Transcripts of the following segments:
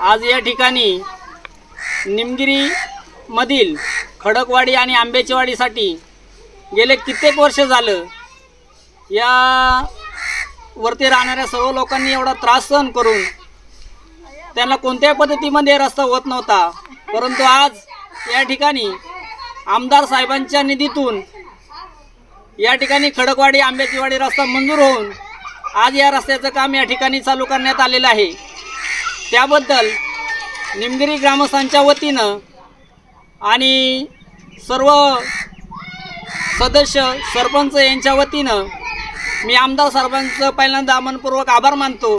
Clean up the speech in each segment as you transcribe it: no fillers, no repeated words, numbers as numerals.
आज या ठिकाणी निमगिरी मधील खडकवाडी आणि आंबेचीवाडीसाठी गेले कित्येक वर्ष झालं या वरती राहणाऱ्या सर्व लोकांनी एवढा त्रास सहन करून त्यांना कोणत्याही पद्धतीमध्ये रस्ता होत नव्हता, परंतु आज या ठिकाणी आमदार साहेबांच्या निधीतून या ठिकाणी खडकवाडी आंबेचीवाडी रस्ता मंजूर होऊन आज या रस्त्याचं काम या ठिकाणी चालू करण्यात आलेलं आहे। त्याबद्दल निमगिरी ग्रामस्थांच्या वतीनं आणि सर्व सदस्य सरपंच यांच्या वतीनं मी आमदार साहेबांचं पहिल्यांदा मनपूर्वक आभार मानतो।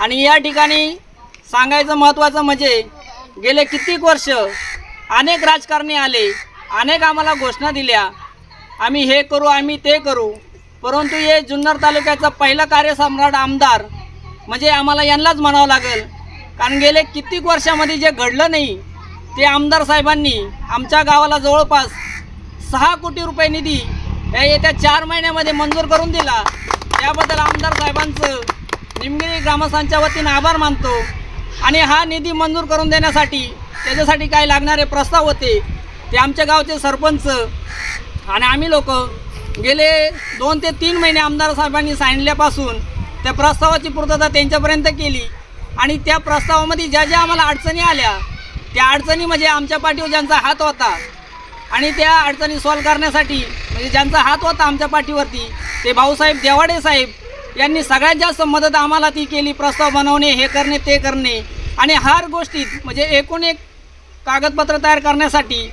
आणि या ठिकाणी सांगायचं महत्त्वाचं म्हणजे गेले कित्येक वर्ष अनेक राजकारणी आले, अनेक आम्हाला घोषणा दिल्या, आम्ही हे करू आम्ही ते करू, परंतु हे जुन्नर तालुक्याचा पहिला कार्यसम्राट आमदार म्हणजे आम्हाला यांनाच म्हणावं लागेल, कारण गेले कित्येक वर्षामध्ये जे घडलं नाही ते आमदार साहेबांनी आमच्या गावाला जवळपास 6 कोटी रुपये निधी या येत्या 4 महिन्यामध्ये मंजूर करून दिला। त्याबद्दल आमदार साहेबांचं निमगिरी ग्रामस्थांच्या वतीनं आभार मानतो। आणि हा निधी मंजूर करून देण्यासाठी त्याच्यासाठी काय लागणारे प्रस्ताव होते ते आमच्या गावचे सरपंच आणि आम्ही लोक गेले 2 ते 3 महिने आमदार साहेबांनी सांगितल्यापासून त्या प्रस्तावाची पूर्तता त्यांच्यापर्यंत केली। आणि त्या प्रस्तावामध्ये ज्या ज्या आम्हाला अडचणी आल्या त्या अडचणी म्हणजे आमच्या पाठीवर ज्यांचा हात होता आणि त्या अडचणी सॉल्व करण्यासाठी म्हणजे ज्यांचा हात होता आमच्या पाठीवरती ते भाऊसाहेब देवाडे साहेब यांनी सगळ्यात जास्त मदत आम्हाला ती केली। प्रस्ताव बनवणे, हे करणे ते करणे आणि हर गोष्टीत म्हणजे एकूण एक कागदपत्र तयार करण्यासाठी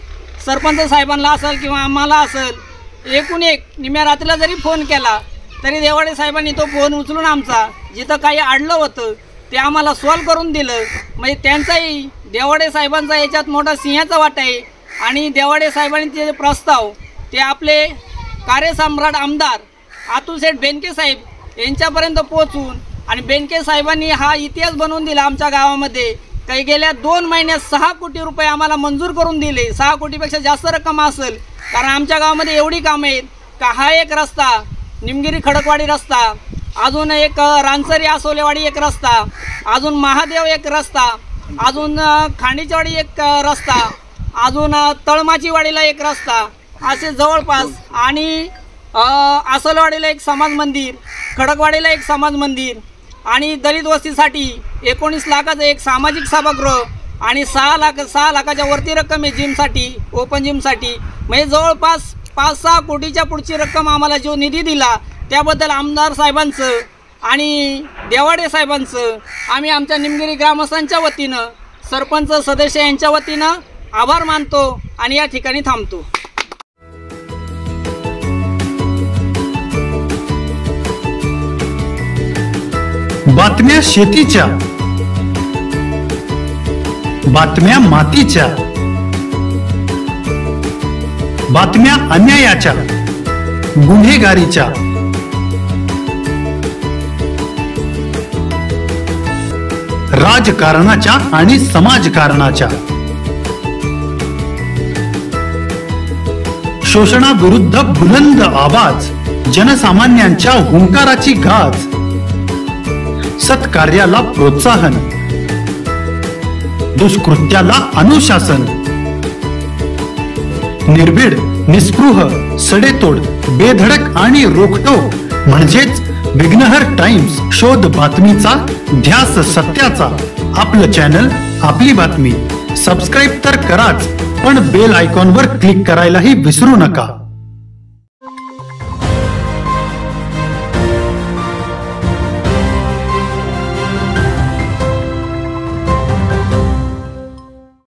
सरपंच साहेबांना असेल किंवा आम्हाला असेल एकूण एक निम्या रात्रीला जरी फोन केला तरी देवाडे साहेबांनी तो फोन उचलून आमचा जिथं काही अडलं होतं ते आम्हाला सॉल्व करून दिलं। म्हणजे त्यांचाही देवाडे साहेबांचा याच्यात मोठा सिंहाचा वाटा आहे। आणि देवाडे साहेबांचे प्रस्ताव ते आपले कार्यसम्राट आमदार अतुल शेठ बेनके साहेब यांच्यापर्यंत पोहोचून आणि बेनके साहेबांनी हा इतिहास बनवून दिला आमच्या गावामध्ये। काही गेल्या 2 महिन्यात 6 कोटी रुपये आम्हाला मंजूर करून दिले। 6 कोटीपेक्षा जास्त रक्कम असेल, कारण आमच्या गावामध्ये एवढी कामं आहेत का हा एक रस्ता निमगिरी खडकवाडी रस्ता, अजून एक रानसरी आसोलेवाडी एक रस्ता, अजून महादेव एक रस्ता, अजून खांडीचीवाडी एक रस्ता, अजून तळमाचीवाडीला एक रस्ता, असे जवळपास आणि आसोलेवाडीला एक समाज मंदिर, खडकवाडीला एक समाज मंदिर आणि दलित वस्तीसाठी 19 लाखाचं एक सामाजिक सभागृह आणि 6 लाखाच्या वरती रक्कम आहे जिमसाठी, ओपन जिमसाठी। म्हणजे जवळपास 5-6 कोटीच्या पुढची रक्कम आम्हाला जो निधी दिला त्याबद्दल आमदार साहेबांचं आणि देवाडे साहेबांचं आम्ही आमच्या निमगिरी ग्रामस्थांच्या वतीनं सरपंच सदस्य यांच्या वतीनं आभार मानतो आणि या ठिकाणी थांबतो। बातम्या शेतीच्या, बातम्या मातीच्या, बातम्या अन्यायाच्या, गुन्हेगारीच्या, राजकारणाच्या आणि समाजकारणाच्या, शोषणाविरुद्ध बुलंद आवाज, जनसामान्यांच्या हुंकाराची गाज, सत्कार्याला प्रोत्साहन, दुष्कृत्याला अनुशासन, निर्भीड, निस्पृह, सडेतोड, बेधडक आणि रोखटोक म्हणजेच विघ्नहर टाइम्स। शोध बातमीचा, ध्यास सत्याचा, आपलं चॅनल आपली बातमी। सबस्क्राईब तर कराच, पण बेल आयकॉनवर क्लिक करायलाही विसरू नका।